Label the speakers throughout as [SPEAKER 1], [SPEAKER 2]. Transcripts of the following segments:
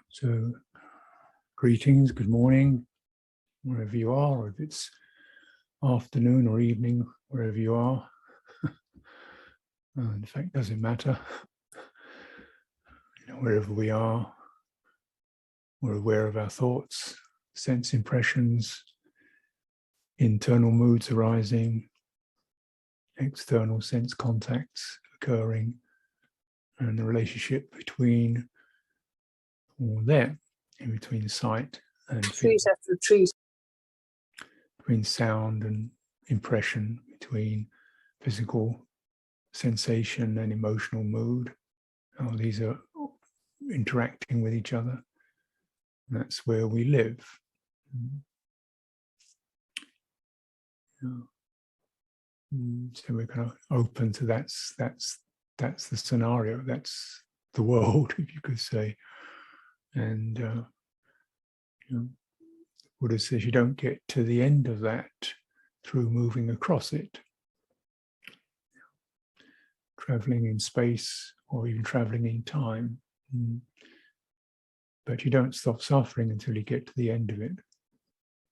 [SPEAKER 1] So, greetings, good morning, wherever you are, or if it's afternoon or evening, wherever you are. In fact, it doesn't matter. Wherever we are, we're aware of our thoughts, sense impressions, internal moods arising, external sense contacts occurring, and the relationship between all that, in between sight and
[SPEAKER 2] trees after trees,
[SPEAKER 1] between sound and impression, between physical sensation and emotional mood. How these are interacting with each other. And that's where we live. So we're kind of open to that's the scenario, that's the world, if you could say. And Buddha says you don't get to the end of that through moving across it, traveling in space or even traveling in time. But you don't stop suffering until you get to the end of it,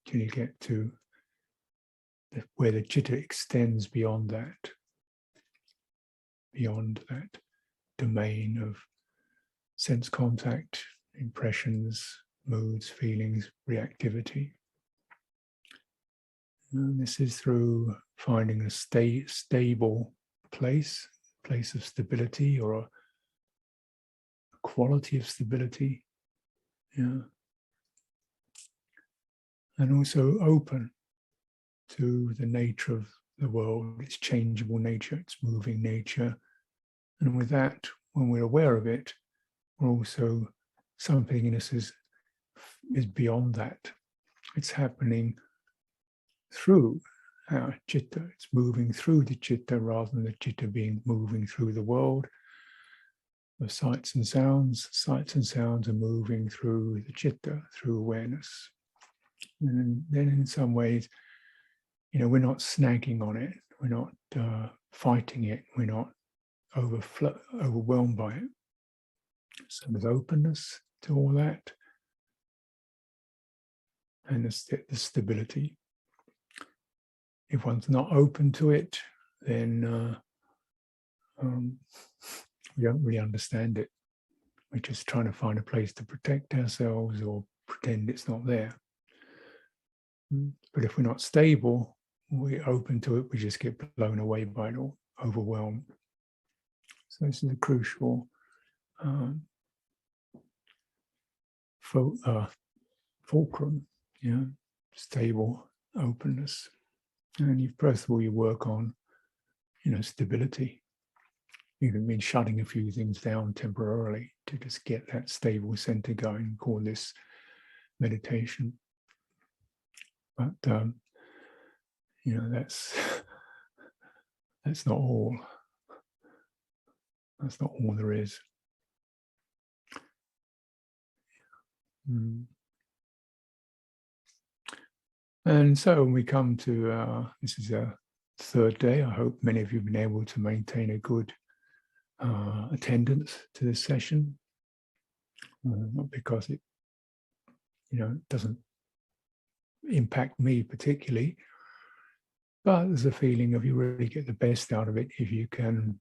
[SPEAKER 1] till you get to where the citta extends beyond that domain of sense contact, impressions, moods, feelings, reactivity. And this is through finding a stable place of stability, or a quality of stability. And also open to the nature of the world, its changeable nature, its moving nature. And with that, when we're aware of it, we're also, something in us is beyond that. It's happening through our citta. It's moving through the citta rather than the citta moving through the world of sights and sounds. Sights and sounds are moving through the citta, through awareness. And then in some ways, we're not snagging on it. We're not fighting it. We're not overwhelmed by it. So there's openness to all that, and the stability. If one's not open to it, then we don't really understand it. We're just trying to find a place to protect ourselves or pretend it's not there. But if we're not stable, we're open to it, we just get blown away by it or overwhelmed. So this is a crucial fulcrum, stable openness. And first of all, you work on, stability. Even mean shutting a few things down temporarily to just get that stable center going. Call this meditation. But that's not all. That's not all there is. And so when we come to, this is a third day. I hope many of you have been able to maintain a good attendance to this session. Not because it, doesn't impact me particularly, but there's a feeling of you really get the best out of it if you can,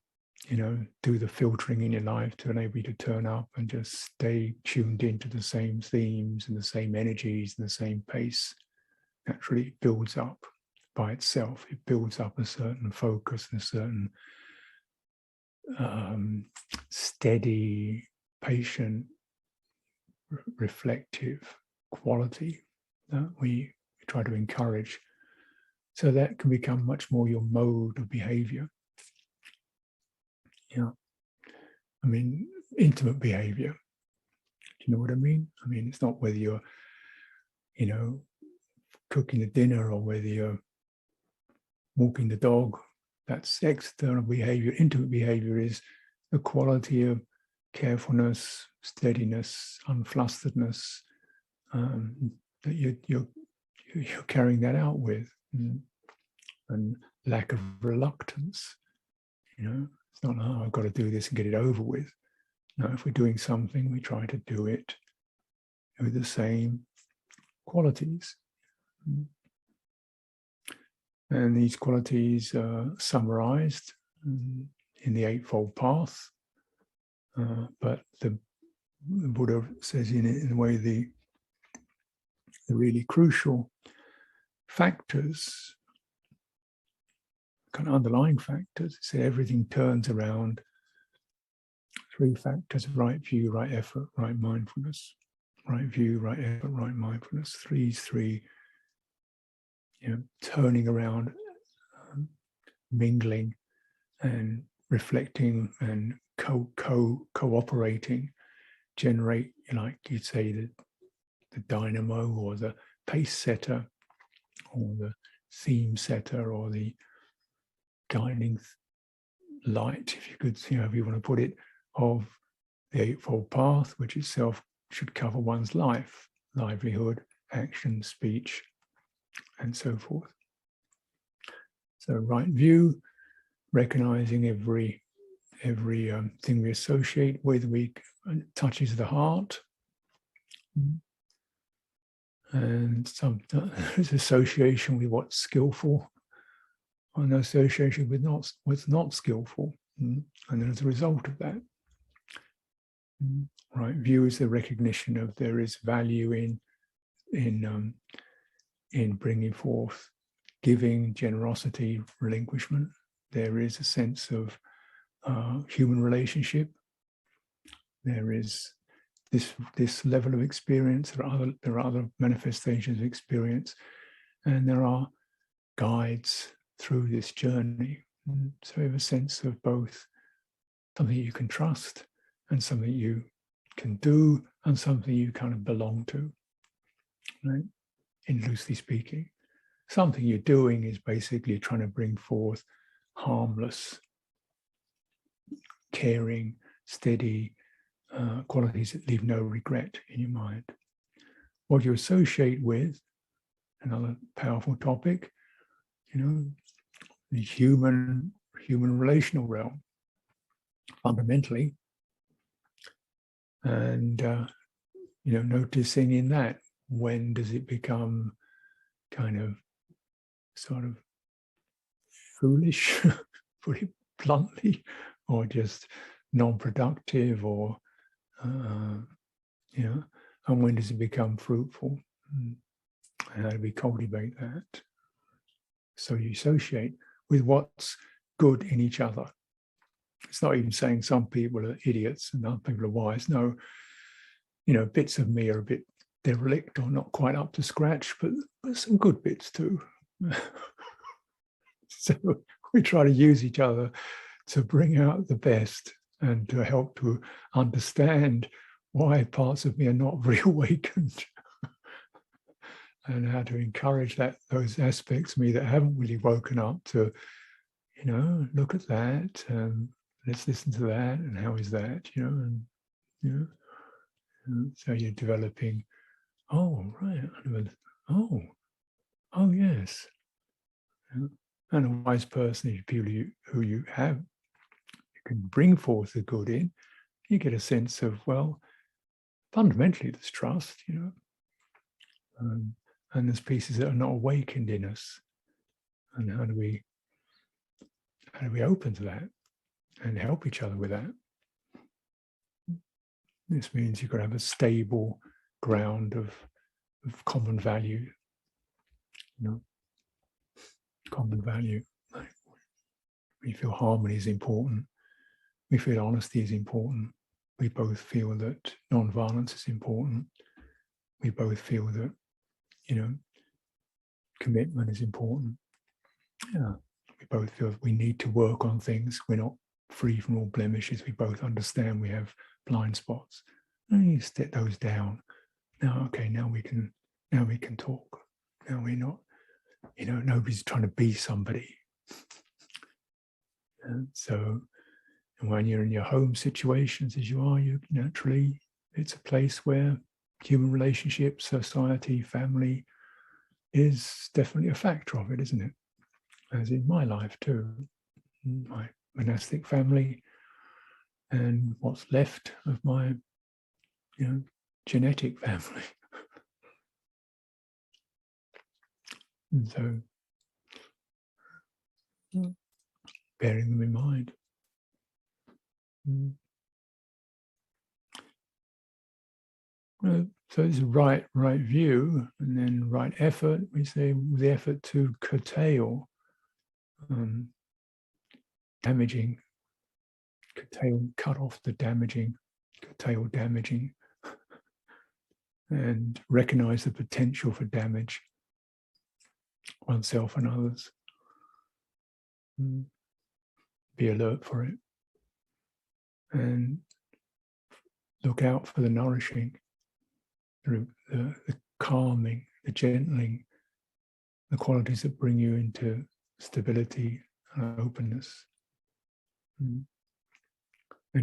[SPEAKER 1] do the filtering in your life to enable you to turn up and just stay tuned into the same themes and the same energies and the same pace. Naturally, it builds up by itself. It builds up a certain focus and a certain steady, patient, reflective quality that we try to encourage. So that can become much more your mode of behavior. Intimate behavior. Do you know what I mean? It's not whether you're, cooking the dinner or whether you're walking the dog. That's external behavior. Intimate behavior is the quality of carefulness, steadiness, unflusteredness, that you're carrying that out with, and lack of reluctance. It's not, I've got to do this and get it over with. Now, if we're doing something, we try to do it with the same qualities. And these qualities are summarized in the Eightfold Path. But the Buddha says in a way the really crucial factors, kind of underlying factors, he said everything turns around 3 factors: right view, right effort, right mindfulness. Right view, right effort, right mindfulness. Three, turning around, mingling and reflecting and cooperating, generate, like you'd say, the dynamo or the pace setter or the theme setter or the guiding light, if you could, if you want to put it, of the Eightfold Path, which itself should cover one's life, livelihood, action, speech, and so forth. So right view, recognizing every thing we associate with, touches the heart, and sometimes association with what's skillful, and association with what's not skillful, and then as a result of that, right view is the recognition of there is value in bringing forth giving, generosity, relinquishment. There is a sense of human relationship. There is this level of experience. There are other manifestations of experience, and there are guides through this journey. So we have a sense of both something you can trust and something you can do and something you kind of belong to, right? In loosely speaking, something you're doing is basically trying to bring forth harmless, caring, steady qualities that leave no regret in your mind. What you associate with, another powerful topic, the human relational realm, fundamentally, and noticing in that, when does it become kind of sort of foolish, put it bluntly, or just non-productive, or and when does it become fruitful, and how do we cultivate that? So you associate with what's good in each other. It's not even saying some people are idiots and other people are wise. No, bits of me are a bit derelict or not quite up to scratch, but some good bits too. So we try to use each other to bring out the best and to help to understand why parts of me are not reawakened and how to encourage those aspects of me that haven't really woken up to, look at that, let's listen to that, and how is that, and so you're developing, oh, right, oh, yes. And a wise person is people who you can bring forth the good in. You get a sense of, well, fundamentally there's trust, and there's pieces that are not awakened in us. And how do we open to that and help each other with that? This means you've got to have a stable ground of common value, common value. We feel harmony is important. We feel honesty is important. We both feel that non-violence is important. We both feel that, commitment is important. Yeah. We both feel we need to work on things. We're not free from all blemishes. We both understand we have blind spots. And you set those down. Now, okay, now we can talk. Now we're not, nobody's trying to be somebody. And so, and when you're in your home situations as you are, you naturally, it's a place where human relationships, society, family is definitely a factor of it, isn't it? As in my life too. My monastic family, and what's left of my, genetic family. And so, bearing them in mind. So it's right view, and then right effort. We say the effort to curtail damaging, cut off the damaging, curtail damaging, and recognize the potential for damage oneself and others. Be alert for it, and look out for the nourishing, the calming, the gentling, the qualities that bring you into stability and openness, and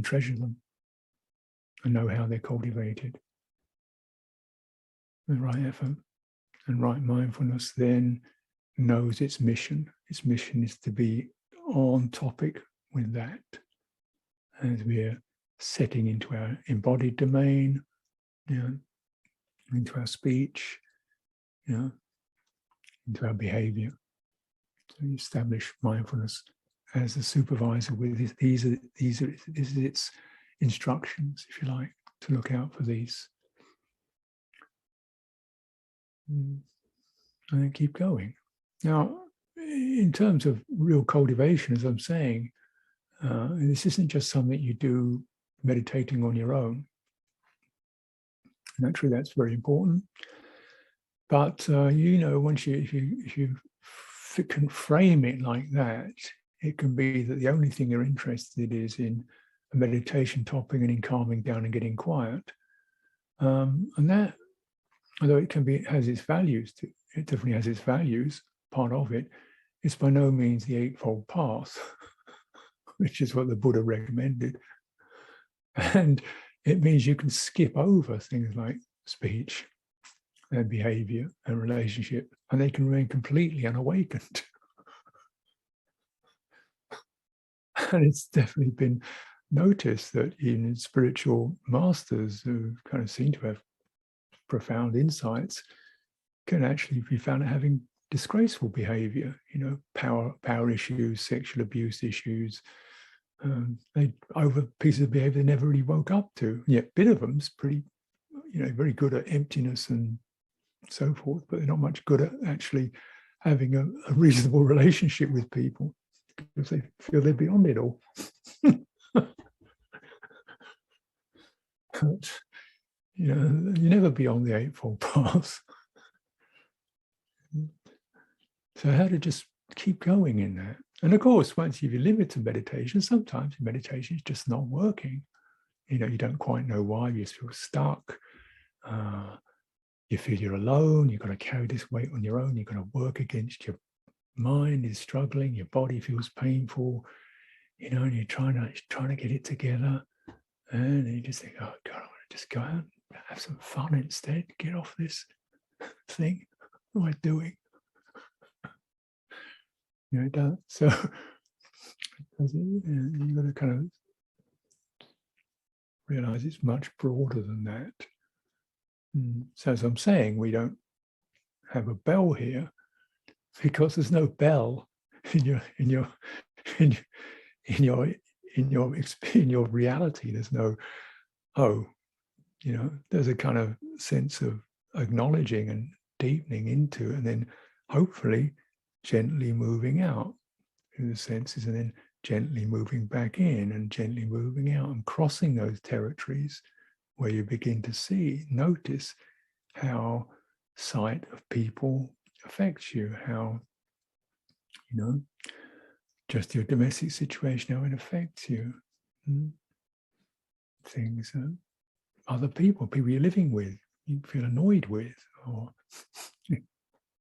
[SPEAKER 1] treasure them and know how they're cultivated. The right effort and right mindfulness then knows its mission. Its mission is to be on topic with that as we're setting into our embodied domain, into our speech, into our behavior. So you establish mindfulness as the supervisor with these are its instructions, if you like, to look out for these. And then keep going. Now, in terms of real cultivation, as I'm saying, this isn't just something you do meditating on your own. Naturally, that's very important. But once if you can frame it like that, it can be that the only thing you're interested in is in a meditation topic and in calming down and getting quiet. And that, although it has its values, it definitely has its values, part of it, it's by no means the eightfold path, which is what the Buddha recommended. And it means you can skip over things like speech and behavior and relationship, and they can remain completely unawakened. And it's definitely been noticed that even spiritual masters who kind of seem to have profound insights can actually be found having disgraceful behavior, power issues, sexual abuse issues. They over pieces of behavior they never really woke up to. Yet a bit of them's pretty, very good at emptiness and so forth, but they're not much good at actually having a reasonable relationship with people because they feel they're beyond it all. But, you're never beyond the eightfold path. So how to just keep going in that. And of course, once you've limited meditation, sometimes meditation is just not working. You don't quite know why, you feel stuck. You feel you're alone, you've got to carry this weight on your own, you've got to work against your mind is struggling, your body feels painful, and you're trying to get it together. And you just think, oh God, I want to just go out and have some fun instead, get off this thing. What am I doing? It does. So you've got to kind of realize it's much broader than that. So as I'm saying, we don't have a bell here because there's no bell in your reality. There's no, there's a kind of sense of acknowledging and deepening into, and then hopefully gently moving out through the senses, and then gently moving back in and gently moving out and crossing those territories where you begin to notice how sight of people affects you, how, just your domestic situation, how it affects you. Things, other people you're living with, you feel annoyed with, or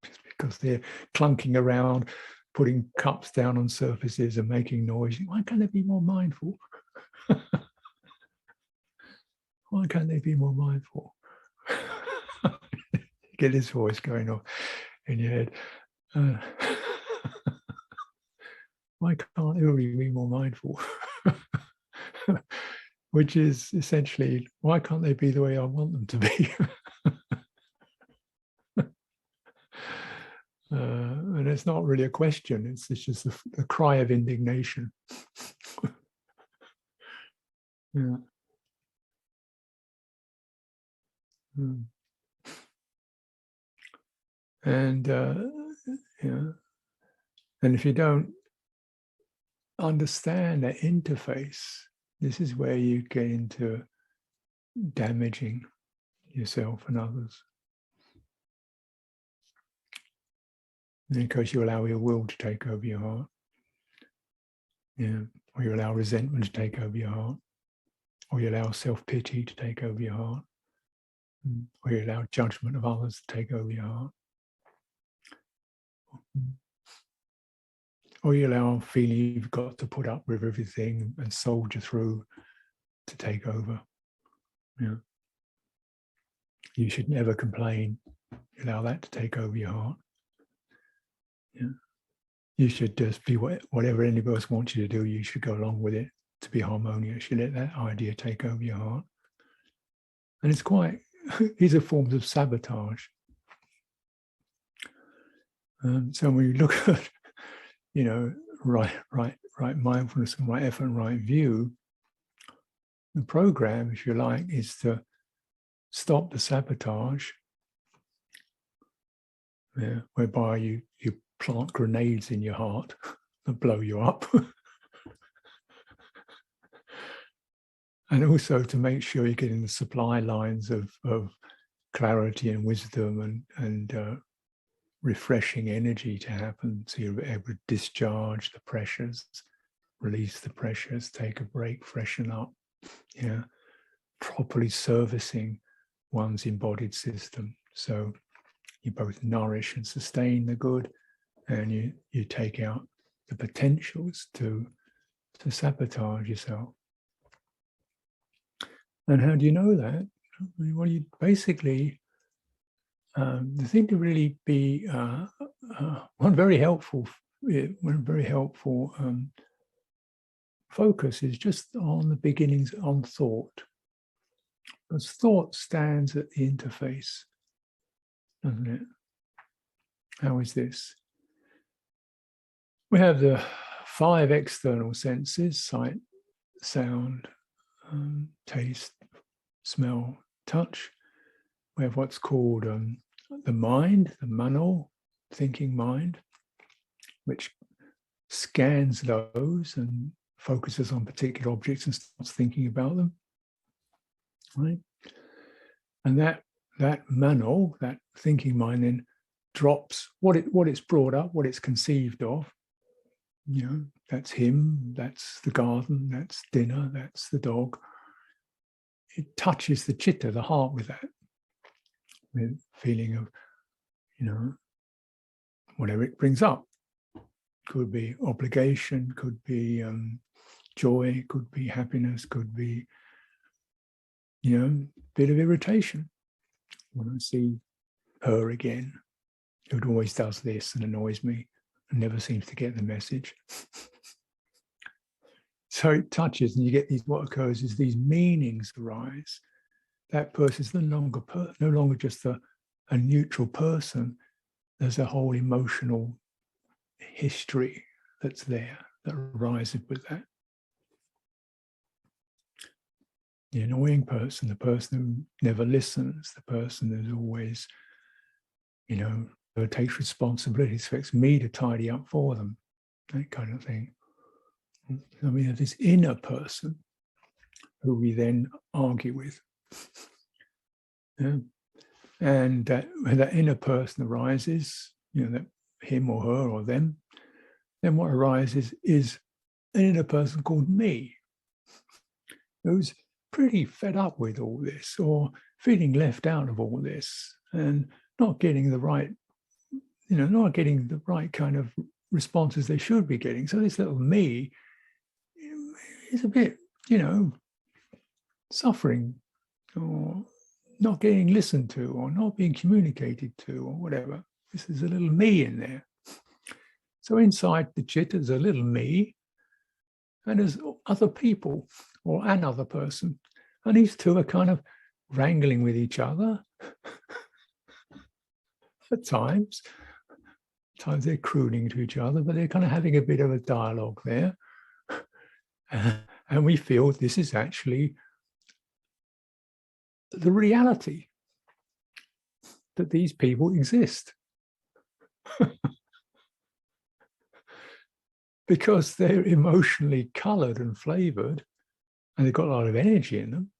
[SPEAKER 1] just because they're clunking around, putting cups down on surfaces and making noise. Why can't they be more mindful? Why can't they be more mindful? Get this voice going off in your head. Why can't everybody be more mindful? which is essentially, why can't they be the way I want them to be? And it's not really a question, it's just a cry of indignation. Yeah. Mm. And yeah. And if you don't understand that interface, this is where you get into damaging yourself and others. Because you allow your will to take over your heart. Yeah. Or you allow resentment to take over your heart. Or you allow self-pity to take over your heart. Or you allow judgment of others to take over your heart. Or you allow feeling you've got to put up with everything and soldier through to take over. Yeah. You should never complain. You allow that to take over your heart. Yeah. You should just be whatever anybody else wants you to do, you should go along with it to be harmonious. You let that idea take over your heart. And it's quite, these are forms of sabotage. So when you look at, right mindfulness and right effort and right view, the program, if you like, is to stop the sabotage, whereby you plant grenades in your heart that blow you up. And also to make sure you're getting the supply lines of clarity and wisdom and refreshing energy to happen, so you're able to discharge the pressures, release the pressures, take a break, freshen up, properly servicing one's embodied system. So you both nourish and sustain the good, and you take out the potentials to sabotage yourself. And how do you know that? Well, you basically, the thing to really be one very helpful focus is just on the beginnings, on thought. Because thought stands at the interface, doesn't it? How is this? We have the 5 external senses: sight, sound, taste, smell, touch. We have what's called the mind, the mano, thinking mind, which scans those and focuses on particular objects and starts thinking about them. Right? And that mano, that thinking mind, then drops what it's brought up, what it's conceived of. That's him, that's the garden, that's dinner, that's the dog. It touches the chitta, the heart, with that, with feeling of, whatever it brings up. Could be obligation, could be joy, could be happiness, could be, bit of irritation. When I see her again, who always does this and annoys me and never seems to get the message. So it touches, and you get these, what occurs is these meanings arise. That person is no longer just a neutral person. There's a whole emotional history that's there, that arises with that. The annoying person, the person who never listens, the person who's always, takes responsibility, expects me to tidy up for them, that kind of thing. So we have this inner person who we then argue with. And when that inner person arises, that him or her or them, then what arises is an inner person called me, who's pretty fed up with all this, or feeling left out of all this, and not getting the right, not getting the right kind of responses they should be getting. So this little me is a bit, suffering, or not getting listened to, or not being communicated to, or whatever. This is a little me in there. So inside the chitta, there's a little me, and there's other people or another person. And these two are kind of wrangling with each other at times. Sometimes they're crooning to each other, but they're kind of having a bit of a dialogue there. And we feel this is actually the reality, that these people exist. Because they're emotionally colored and flavored, and they've got a lot of energy in them.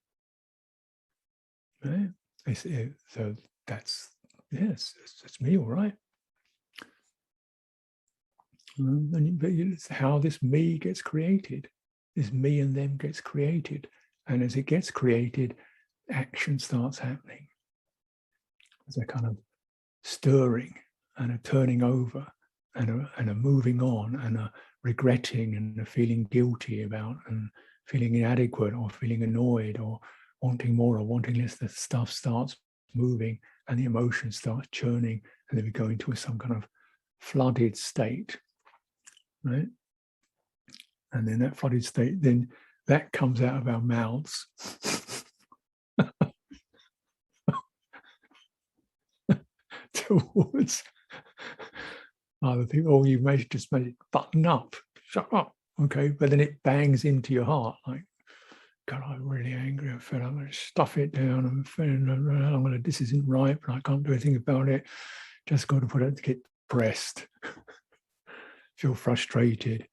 [SPEAKER 1] Right? So that's, yes, that's me, all right. But it's how this me gets created. This me and them gets created. And as it gets created, action starts happening. There's a kind of stirring and a turning over and a moving on and a regretting and a feeling guilty about and feeling inadequate or feeling annoyed or wanting more or wanting less. The stuff starts moving and the emotion starts churning, and then we go into some kind of flooded state, right? And then that flooded state, then that comes out of our mouths towards other people. Oh, you just made it button up. Shut up. Okay. But then it bangs into your heart like, God, I'm really angry. I feel I'm going to stuff it down. I'm feeling this isn't right, but I can't do anything about it. Just got to put it to get depressed, feel frustrated,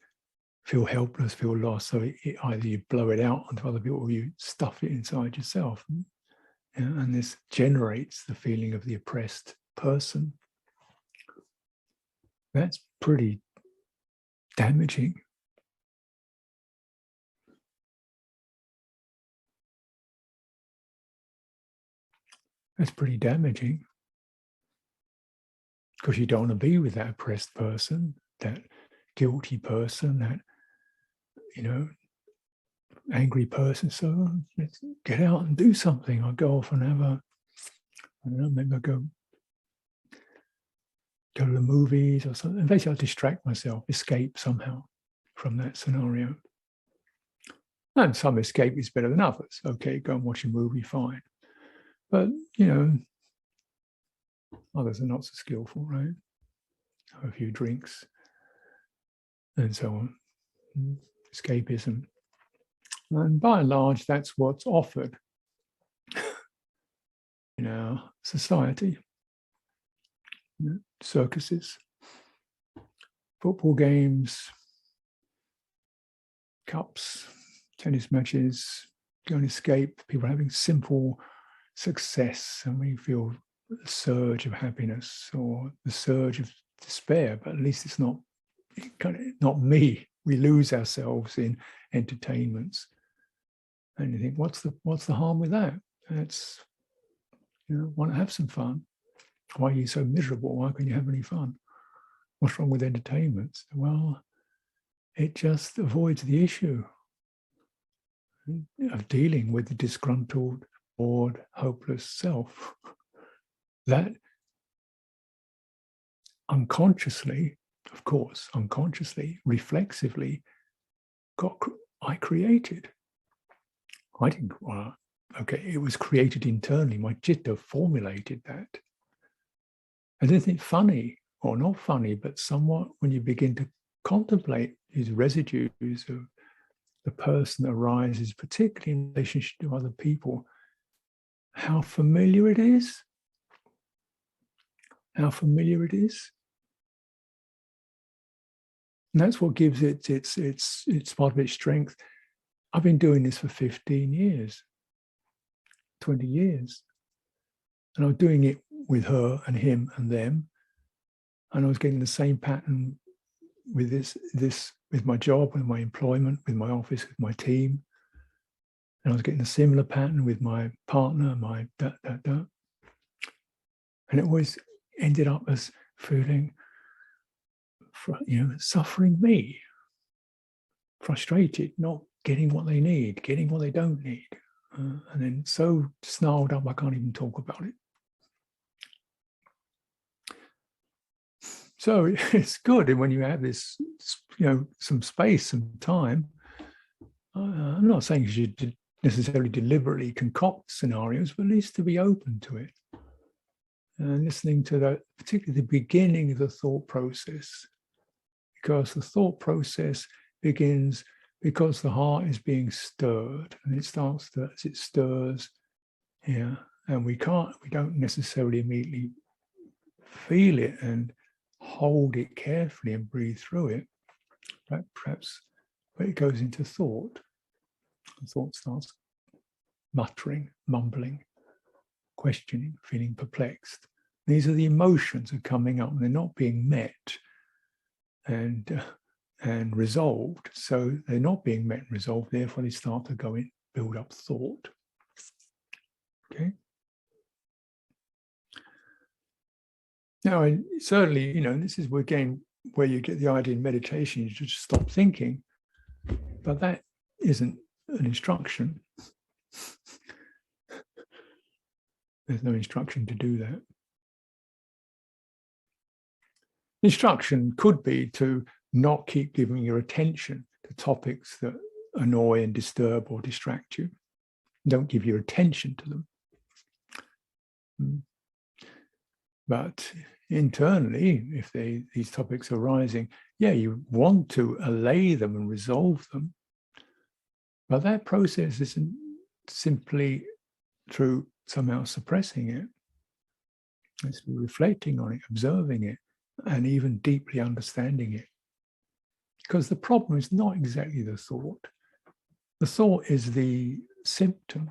[SPEAKER 1] feel helpless, feel lost. So either you blow it out onto other people or you stuff it inside yourself. And this generates the feeling of the oppressed person. That's pretty damaging. That's pretty damaging, because you don't want to be with that oppressed person, that guilty person, that, angry person. So let's get out and do something. I'll go off and have maybe I'll go to the movies or something. And basically, I'll distract myself, escape somehow from that scenario. And some escape is better than others. Okay, go and watch a movie, fine. But, others are not so skillful, right? Have a few drinks and so on. Escapism. And by and large, that's what's offered in our society. Circuses, football games, cups, tennis matches, go and escape. People are having simple success, and we feel a surge of happiness or the surge of despair, but at least it's not me. We lose ourselves in entertainments. And you think, what's the harm with that? That's, want to have some fun. Why are you so miserable? Why can't you have any fun? What's wrong with entertainments? Well, it just avoids the issue of dealing with the disgruntled, bored, hopeless self. That unconsciously, of course, reflexively, I created. I didn't, it was created internally. My citta formulated that. And isn't it funny, or not funny, but somewhat when you begin to contemplate these residues of the person that arises, particularly in relationship to other people, how familiar it is. How familiar it is. And that's what gives it its part of its strength. I've been doing this for 15 years, 20 years. And I was doing it with her and him and them. And I was getting the same pattern with this with my job, with my employment, with my office, with my team. And I was getting a similar pattern with my partner, my And it always ended up as feeling, suffering me, frustrated, not getting what they need, getting what they don't need. And then so snarled up, I can't even talk about it. So it's good. And when you have this, some space, some time, I'm not saying you should necessarily deliberately concoct scenarios, but at least to be open to it. And listening to that, particularly the beginning of the thought process, because the thought process begins because the heart is being stirred, and it starts to, as it stirs, yeah, and we don't necessarily immediately feel it and hold it carefully and breathe through it. Perhaps, but it goes into thought. The thought starts muttering, mumbling, questioning, feeling perplexed. These are the emotions that are coming up, and they're not being met and resolved. So they're not being met and resolved. Therefore, they start to go in, build up thought. Okay. Now, and certainly, this is again where you get the idea in meditation. You just stop thinking, but that isn't an instruction. There's no instruction to do that. Instruction could be to not keep giving your attention to topics that annoy and disturb or distract you. Don't give your attention to them. But internally, if these topics are rising, yeah, you want to allay them and resolve them. But that process isn't simply through somehow suppressing it. It's reflecting on it, observing it, and even deeply understanding it. Because the problem is not exactly the thought. The thought is the symptom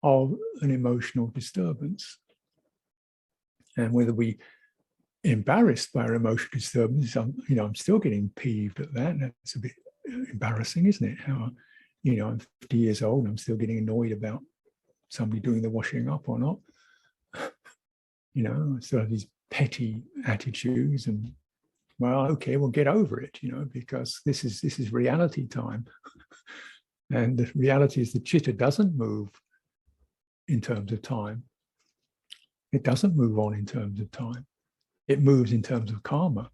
[SPEAKER 1] of an emotional disturbance. And whether we embarrassed by our emotional disturbance, I'm still getting peeved at that. That's a bit embarrassing, isn't it? How, I'm 50 years old and I'm still getting annoyed about somebody doing the washing up or not. I still have these petty attitudes, and well, okay, we'll get over it, because this is reality time. And the reality is the chitta doesn't move in terms of time. It doesn't move on in terms of time. It moves in terms of karma.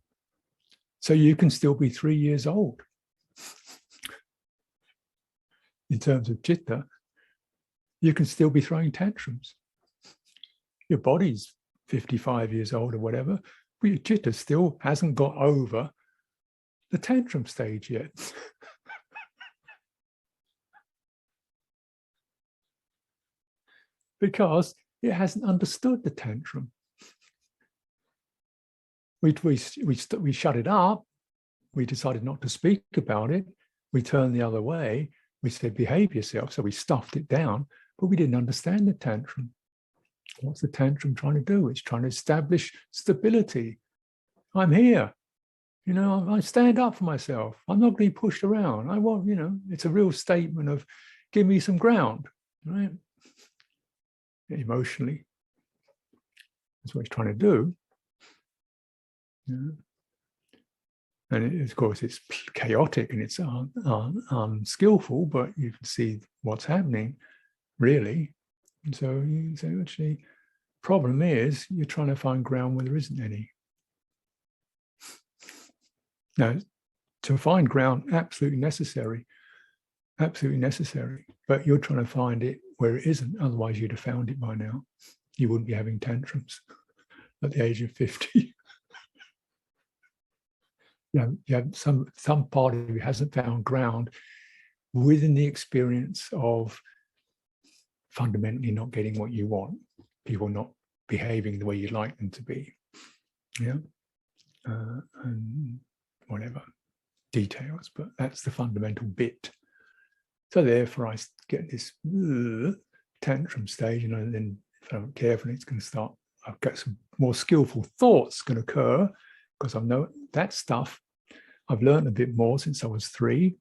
[SPEAKER 1] So you can still be 3 years old. In terms of chitta, you can still be throwing tantrums. Your body's 55 years old or whatever, but your chitta still hasn't got over the tantrum stage yet. Because it hasn't understood the tantrum. We shut it up. We decided not to speak about it. We turned the other way. We said, behave yourself. So we stuffed it down, but we didn't understand the tantrum. What's the tantrum trying to do? It's trying to establish stability. I'm here. I stand up for myself. I'm not being pushed around. I want, it's a real statement of give me some ground, right? Emotionally. That's what it's trying to do. And of course, it's chaotic and it's unskillful, but you can see what's happening, really. And so you say, actually, problem is you're trying to find ground where there isn't any. Now, to find ground, absolutely necessary, but you're trying to find it where it isn't. Otherwise, you'd have found it by now. You wouldn't be having tantrums at the age of 50. Some part of you hasn't found ground within the experience of fundamentally not getting what you want, people not behaving the way you'd like them to be, and whatever details, but that's the fundamental bit. So therefore, I get this tantrum stage, and then if I'm not careful, it's going to start. I've got some more skillful thoughts going to occur because I know that stuff. I've learned a bit more since I was 3.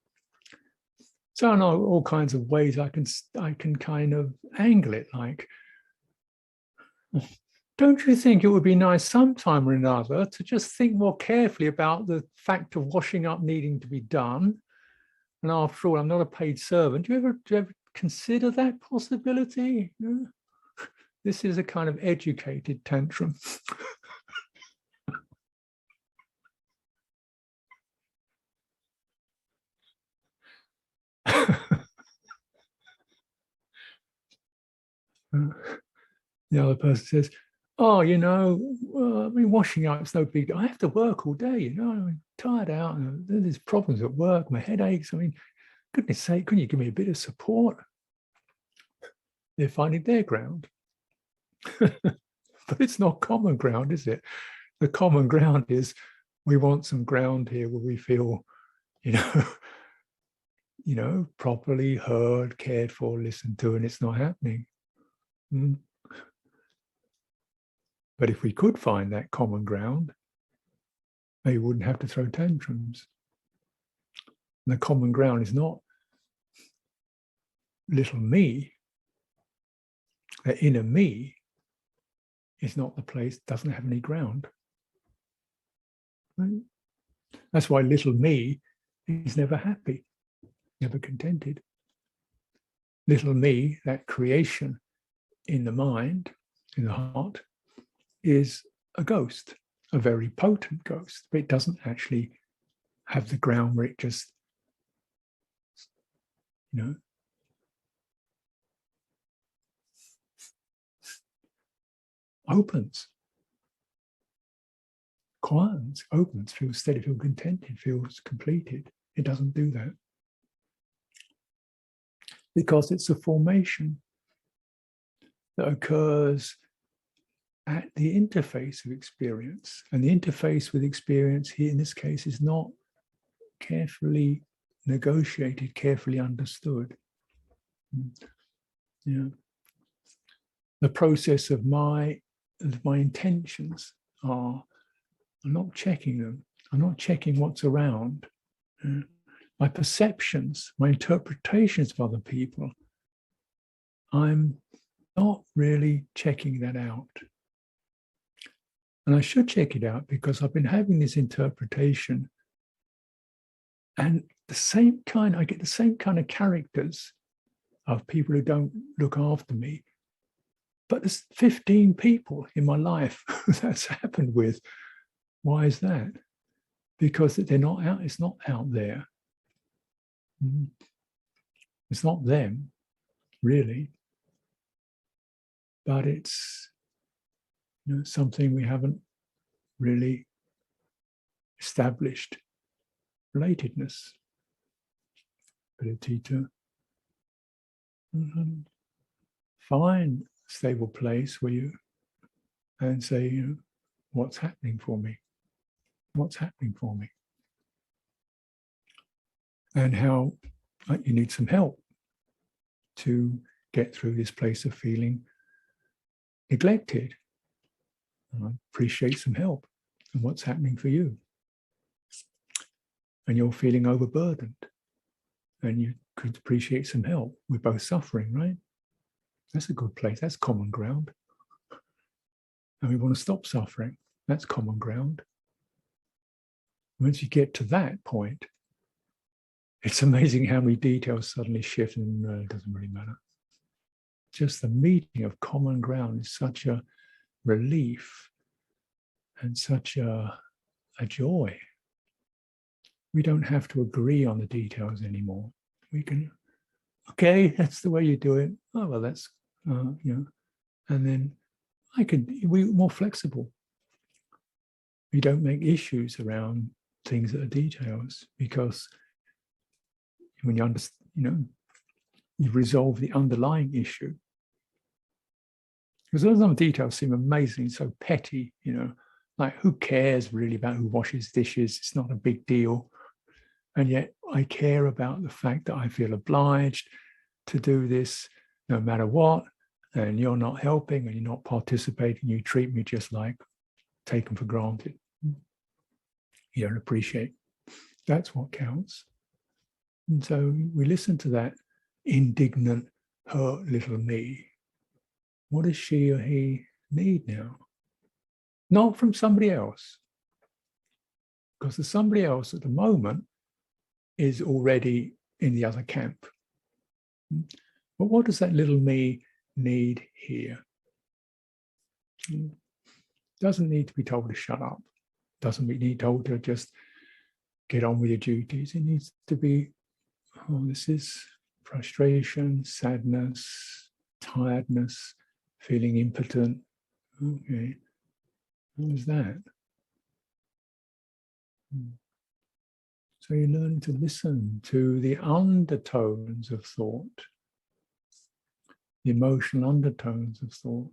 [SPEAKER 1] So I know all kinds of ways I can kind of angle it. Like, don't you think it would be nice sometime or another to just think more carefully about the fact of washing up needing to be done? And after all, I'm not a paid servant. Do you ever consider that possibility? Yeah. This is a kind of educated tantrum. The other person says, oh, I mean, washing up, it's no big deal. I have to work all day, I'm tired out. And there's problems at work, my headaches. I mean, goodness sake, couldn't you give me a bit of support? They're finding their ground. But it's not common ground, is it? The common ground is we want some ground here where we feel, properly heard, cared for, listened to, and it's not happening. But if we could find that common ground, they wouldn't have to throw tantrums. And the common ground is not little me. The inner me is not the place, doesn't have any ground. Right? That's why little me is never happy, never contented. Little me, that creation in the mind, in the heart, is a ghost, a very potent ghost, but it doesn't actually have the ground where it just, opens, quiets, opens, feels steady, feels contented, feels completed. It doesn't do that. Because it's a formation that occurs at the interface of experience. And the interface with experience here in this case is not carefully negotiated, carefully understood. The process of my intentions are, I'm not checking them. I'm not checking what's around. My perceptions, my interpretations of other people, I'm not really checking that out. And I should check it out because I've been having this interpretation and I get the same kind of characters of people who don't look after me. But there's 15 people in my life that's happened with. Why is that? Because they're not out, it's not out there. It's not them, really. But it's something we haven't really established relatedness, ability to find a stable place where you and say, what's happening for me? What's happening for me? And how you need some help to get through this place of feeling neglected. And I appreciate some help and what's happening for you. And you're feeling overburdened and you could appreciate some help. We're both suffering, right? That's a good place. That's common ground. And we want to stop suffering. That's common ground. Once you get to that point, it's amazing how many details suddenly shift and it doesn't really matter. Just the meeting of common ground is such a relief and such a joy. We don't have to agree on the details anymore. We can, okay, that's the way you do it. Oh, well, that's, and then we're more flexible. We don't make issues around things that are details because when you understand, you resolve the underlying issue. Because those other details seem amazing, so petty, like who cares really about who washes dishes? It's not a big deal. And yet I care about the fact that I feel obliged to do this no matter what, and you're not helping and you're not participating. You treat me just like taken for granted. You don't appreciate. That's what counts. And so we listen to that indignant, hurt little me. What does she or he need now? Not from somebody else. Because the somebody else at the moment is already in the other camp. But what does that little me need here? Doesn't need to be told to shut up. Doesn't need told to just get on with your duties. It needs to be, oh, this is frustration, sadness, tiredness, feeling impotent. Okay, what was that? So you're learning to listen to the undertones of thought, the emotional undertones of thought.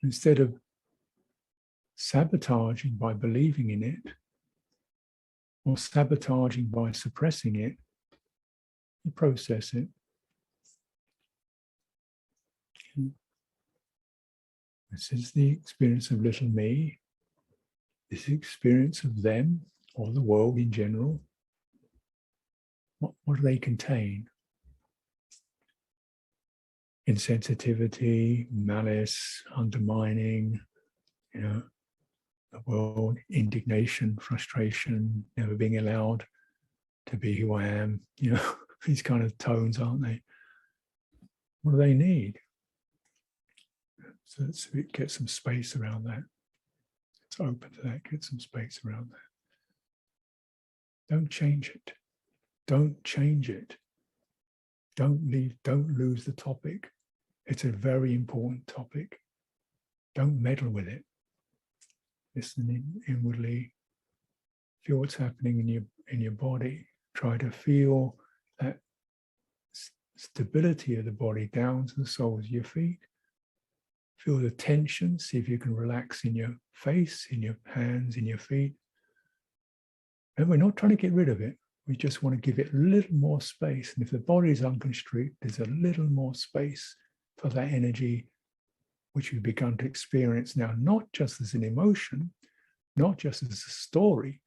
[SPEAKER 1] Instead of sabotaging by believing in it, or sabotaging by suppressing it, you process it. This is the experience of little me. This is the experience of them, or the world in general. What do they contain? Insensitivity, malice, undermining, the world, indignation, frustration, never being allowed to be who I am. These kind of tones, aren't they? What do they need? So get some space around that. It's open to that. Get some space around that. Don't change it. Don't change it. Don't lose the topic. It's a very important topic. Don't meddle with it. Listen inwardly. Feel what's happening in your body. Try to feel that stability of the body down to the soles of your feet. Feel the tension. See if you can relax in your face, in your hands, in your feet. And we're not trying to get rid of it. We just want to give it a little more space. And if the body is unconstricted, there's a little more space for that energy, which we've begun to experience now, not just as an emotion, not just as a story,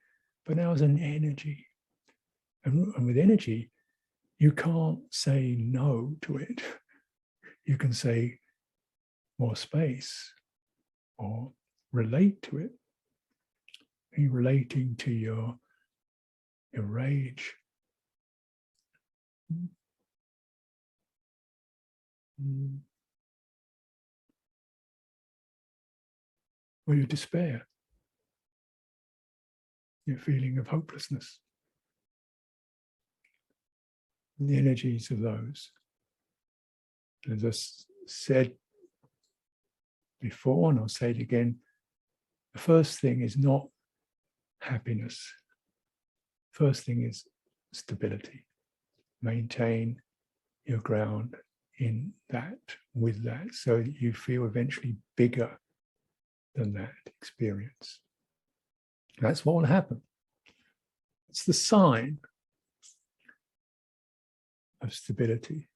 [SPEAKER 1] but now as an energy. And with energy, you can't say no to it. You can say more space or relate to it. Are you relating to your rage? Or your despair? Your feeling of hopelessness? And the energies of those. As I said before, and I'll say it again, the first thing is not happiness. First thing is stability. Maintain your ground in that, with that, so that you feel eventually bigger than that experience. That's what will happen. It's the sign of stability.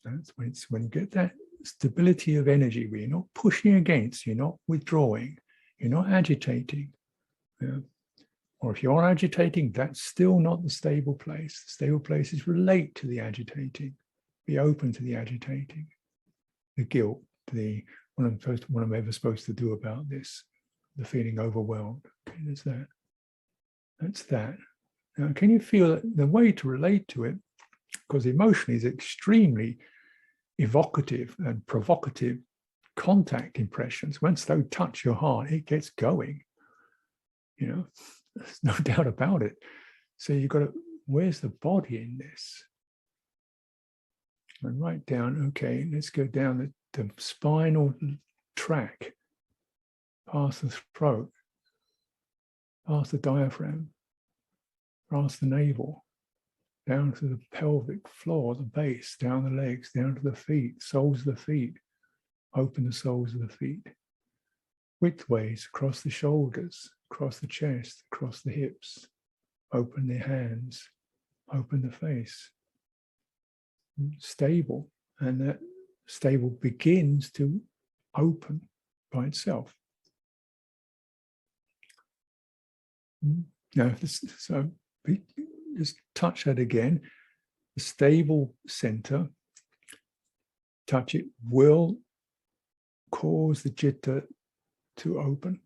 [SPEAKER 1] That's when you get that stability of energy, where you're not pushing against, you're not withdrawing, you're not agitating. Or if you are agitating, that's still not the stable place. The stable place is relate to the agitating. Be open to the agitating, the guilt, what I'm ever supposed to do about this, the feeling overwhelmed. Okay, there's that. That's that. Now, can you feel that the way to relate to it, because emotion is extremely evocative and provocative contact impressions. Once they touch your heart, it gets going. There's no doubt about it. So you've got to, where's the body in this? And write down, okay, let's go down the spinal track, past the throat, past the diaphragm, past the navel, down to the pelvic floor, the base, down the legs, down to the feet, soles of the feet. Open the soles of the feet. Widthways across the shoulders, across the chest, across the hips. Open the hands, open the face. Stable, and that stable begins to open by itself. Now, just touch that again. The stable center, touch it, will cause the citta to open.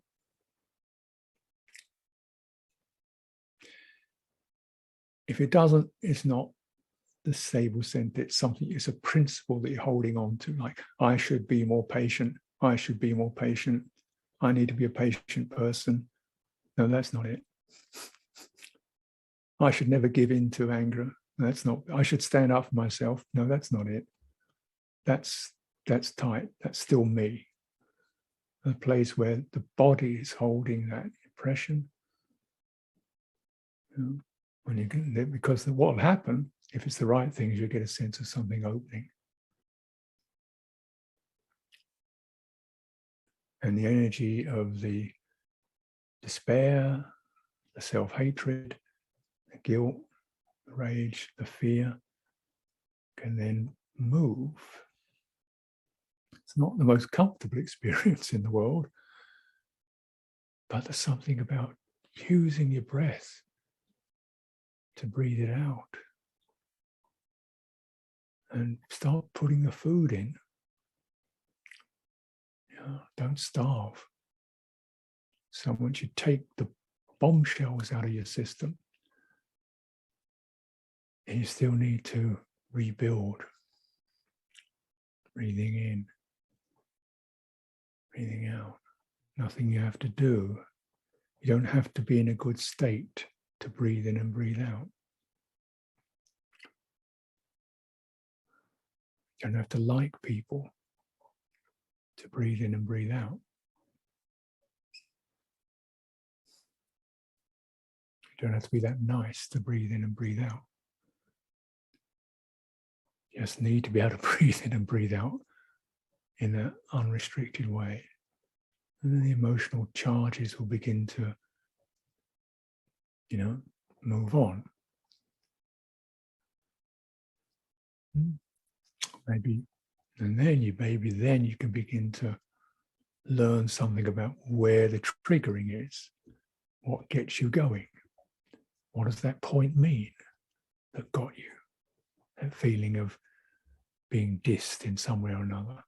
[SPEAKER 1] If it doesn't, it's not the stable center. It's something, it's a principle that you're holding on to, like, I should be more patient. I should be more patient. I need to be a patient person. No, that's not it. I should never give in to anger. That's not, I should stand up for myself. No, that's not it. That's tight. That's still me. A place where the body is holding that impression. You know, when you get, because what will happen, if it's the right thing, is you get a sense of something opening. And the energy of the despair, the self-hatred, the guilt, the rage, the fear can then move. It's not the most comfortable experience in the world, but there's something about using your breath to breathe it out and start putting the food in. Don't starve. So once you take the bombshells out of your system, you still need to rebuild. Breathing in, breathing out. Nothing you have to do. You don't have to be in a good state to breathe in and breathe out. You don't have to like people to breathe in and breathe out. You don't have to be that nice to breathe in and breathe out. You just need to be able to breathe in and breathe out in an unrestricted way. And then the emotional charges will begin to, move on. Maybe then you can begin to learn something about where the triggering is, what gets you going. What does that point mean that got you? That feeling of being dissed in some way or another.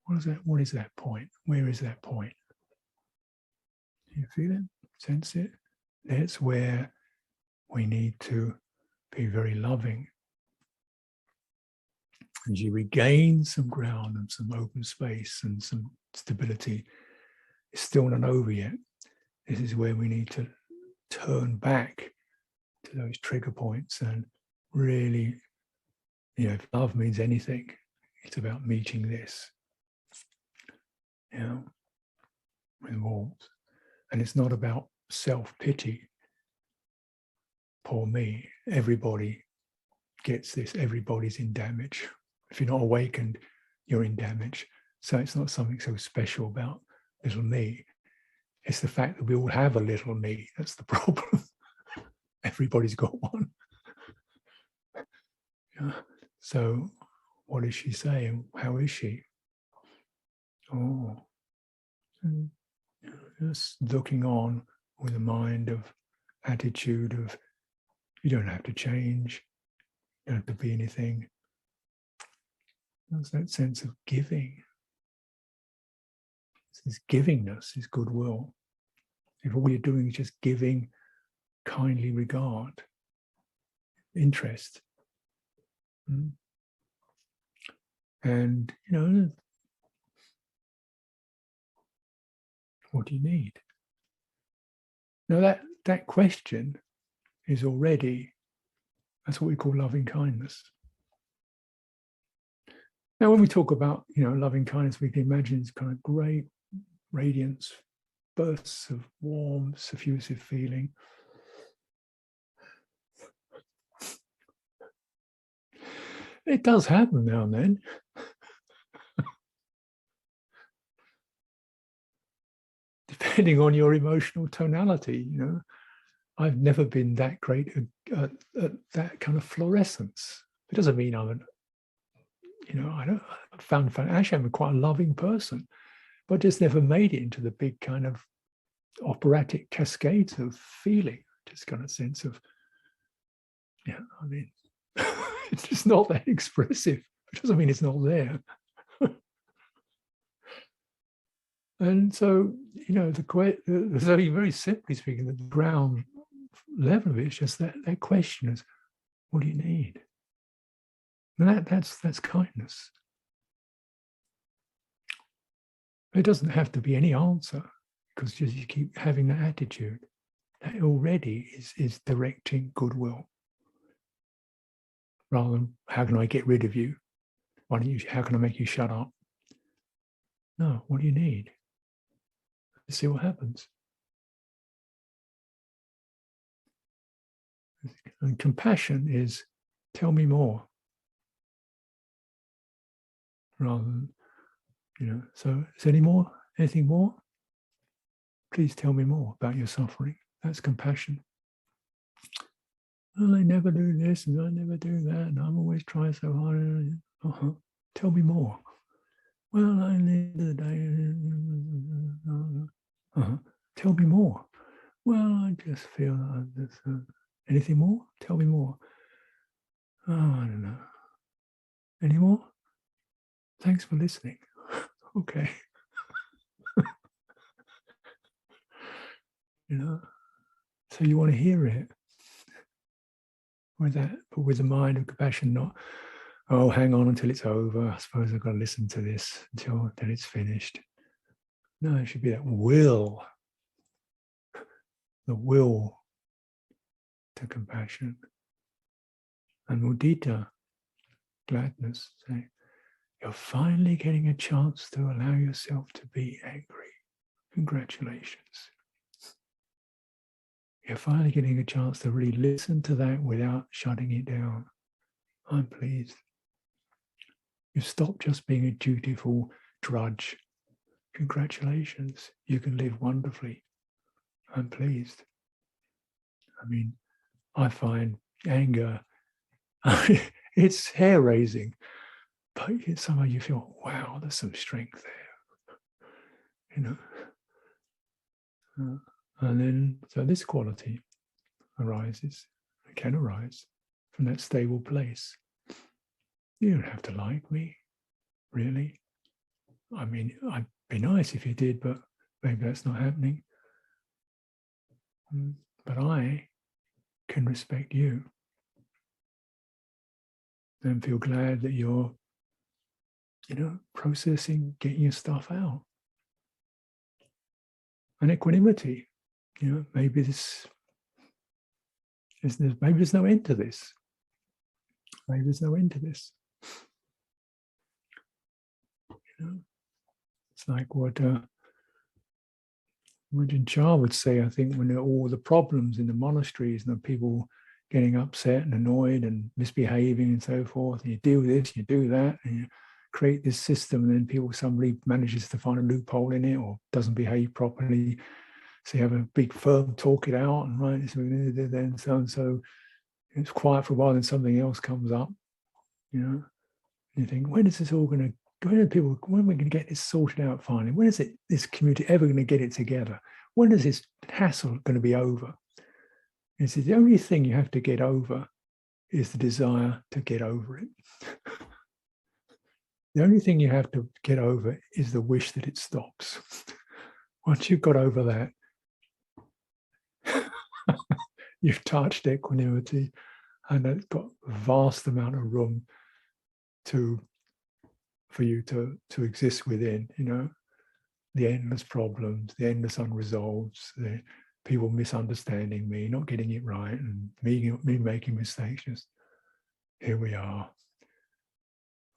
[SPEAKER 1] What is that point? Where is that point? Do you feel it? Sense it? That's where we need to be very loving. As you regain some ground and some open space and some stability, it's still not over yet. This is where we need to turn back to those trigger points and really, if love means anything, it's about meeting this, with warmth. And it's not about self-pity. Poor me. Everybody gets this. Everybody's in damage. If you're not awakened, you're in damage. So it's not something so special about little me. It's the fact that we all have a little me. That's the problem. Everybody's got one. So what is she saying? How is she? Just looking on with a mind of attitude of, you don't have to change. You don't have to be anything. There's that sense of giving. This givingness, this goodwill. If all you're doing is just giving kindly regard, interest. And, what do you need? Now that question is already, that's what we call loving kindness. Now, when we talk about, loving kindness, we can imagine it's kind of great radiance, bursts of warm, suffusive feeling. It does happen now and then. Depending on your emotional tonality, I've never been that great at that kind of fluorescence. It doesn't mean I'm I found actually I'm quite a loving person, but just never made it into the big kind of operatic cascades of feeling. Just kind of sense of, it's just not that expressive. It doesn't mean it's not there. And so, very simply speaking, the ground level of it is just that question is, what do you need? And that's kindness. It doesn't have to be any answer, because just you keep having that attitude. That already is directing goodwill. rather than how can I get rid of you? How can I make you shut up? No, what do you need? Let's see what happens. And compassion is, tell me more. Rather than, so is there anything more? Please tell me more about your suffering. That's compassion. Well, I never do this and I never do that and I'm always trying so hard. Tell me more. Well, I need the day. Tell me more. Well, I just feel anything more? Tell me more. Oh, I don't know. Any more? Thanks for listening. Okay. So you want to hear it with that, but with the mind of compassion, not, oh, hang on until it's over. I suppose I've got to listen to this until then it's finished. No, it should be that will, the will to compassion. And mudita, gladness, say, you're finally getting a chance to allow yourself to be angry. Congratulations. You're finally getting a chance to really listen to that without shutting it down. I'm pleased. You've stopped just being a dutiful drudge. Congratulations. You can live wonderfully. I'm pleased. I mean, I find anger, it's hair-raising, but somehow you feel, wow, there's some strength there. And then, so this quality arises, can arise from that stable place. You don't have to like me, really. I mean, I'd be nice if you did, but maybe that's not happening. But I can respect you and feel glad that you're, processing, getting your stuff out. And equanimity, maybe there's no end to this. Maybe there's no end to this. It's like what Ajahn Chah would say, I think, when there are all the problems in the monasteries and the people getting upset and annoyed and misbehaving and so forth, and you do this, you do that, and you create this system, and then somebody manages to find a loophole in it or doesn't behave properly. So you have a big firm talk it out, and right, so then so and so it's quiet for a while, then something else comes up, and you think, when is this all going to? When are we going to get this sorted out finally? When is this community ever going to get it together? When is this hassle going to be over? And so the only thing you have to get over is the desire to get over it. The only thing you have to get over is the wish that it stops. Once you've got over that, you've touched equanimity, and it's got a vast amount of room for you to exist within, the endless problems, the endless unresolveds, the people misunderstanding me, not getting it right, and me making mistakes. Just here we are.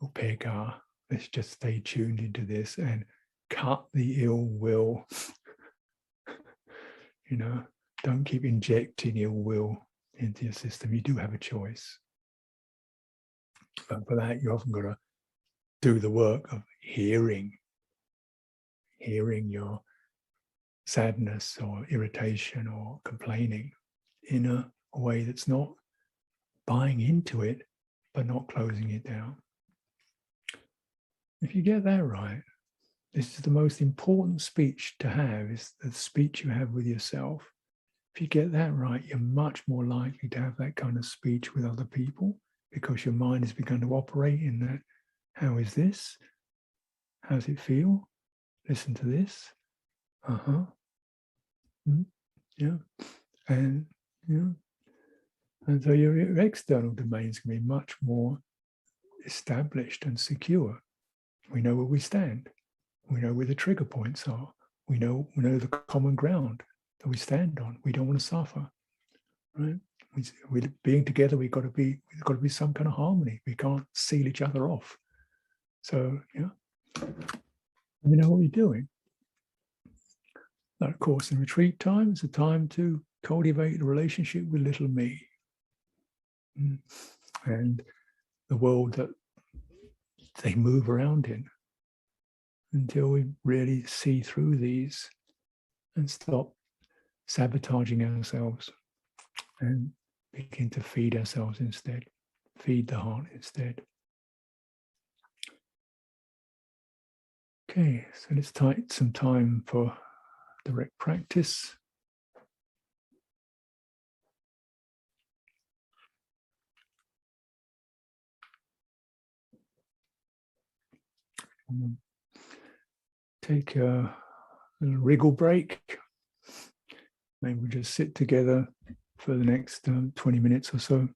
[SPEAKER 1] Upeka. Let's just stay tuned into this and cut the ill will. Don't keep injecting ill will into your system. You do have a choice. But for that, you often got to do the work of hearing your sadness or irritation or complaining in a way that's not buying into it, but not closing it down. If you get that right, this is the most important speech to have, is the speech you have with yourself. If you get that right, you're much more likely to have that kind of speech with other people, because your mind has begun to operate in that. How is this? How does it feel? Listen to this. Yeah. And and so your external domains can be much more established and secure. We know where we stand. We know where the trigger points are. We know the common ground that we stand on. We don't want to suffer. right? We being together, we've got to be some kind of harmony. We can't seal each other off. So yeah, we know what we're doing. That course and retreat time is a time to cultivate a relationship with little me, and the world that they move around in, until we really see through these and stop sabotaging ourselves and begin to feed ourselves instead, feed the heart instead. Okay, so let's take some time for direct practice. Take a little wriggle break. Maybe we'll just sit together for the next 20 minutes or so.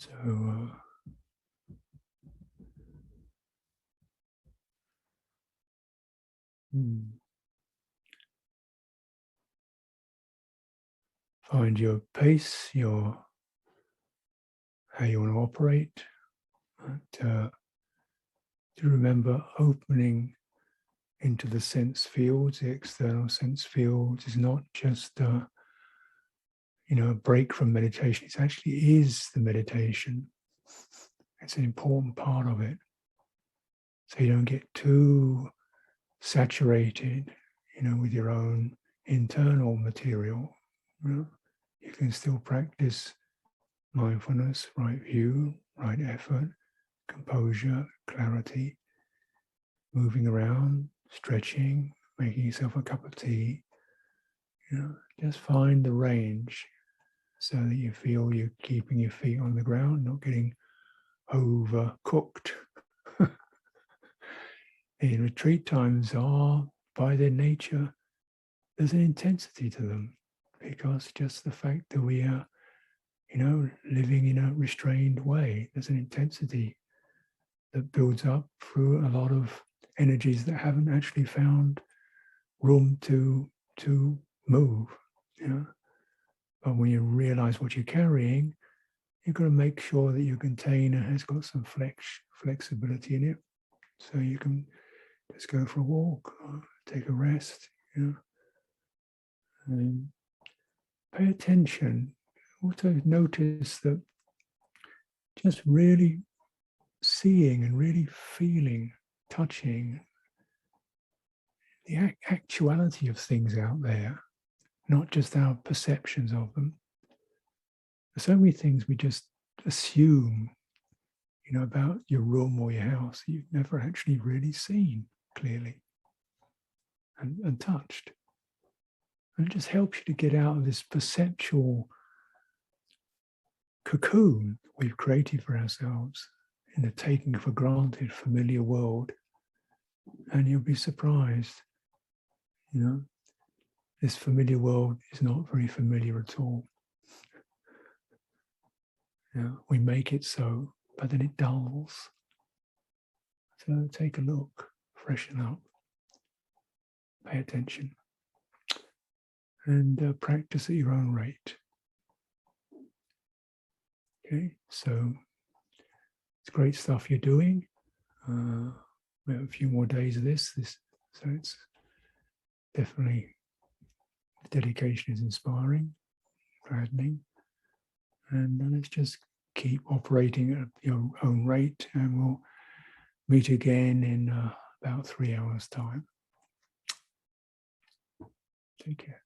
[SPEAKER 1] So find your pace, how you want to operate. To remember, opening into the sense fields, the external sense fields, is not just a break from meditation. It actually is the meditation. It's an important part of it. So you don't get too saturated, with your own internal material. You can still practice mindfulness, right view, right effort, composure, clarity, moving around, stretching, making yourself a cup of tea. Just find the range so that you feel you're keeping your feet on the ground, not getting overcooked. The retreat times are, by their nature, there's an intensity to them, because just the fact that we are, living in a restrained way, there's an intensity that builds up through a lot of energies that haven't actually found room to move. But when you realize what you're carrying, you've got to make sure that your container has got some flexibility in it, so you can just go for a walk or take a rest. And pay attention. Also notice that just really seeing and really feeling, touching the actuality of things out there, not just our perceptions of them. There's so many things we just assume, about your room or your house that you've never actually really seen clearly and touched. And it just helps you to get out of this perceptual cocoon we've created for ourselves in the taking for granted familiar world. And you'll be surprised, this familiar world is not very familiar at all. We make it so, but then it dulls. So take a look, freshen up, pay attention, and practice at your own rate. Okay, so it's great stuff you're doing. We have a few more days of this, so it's definitely, the dedication is inspiring, gladdening, and let's just keep operating at your own rate, and we'll meet again in about 3 hours' time. Take care.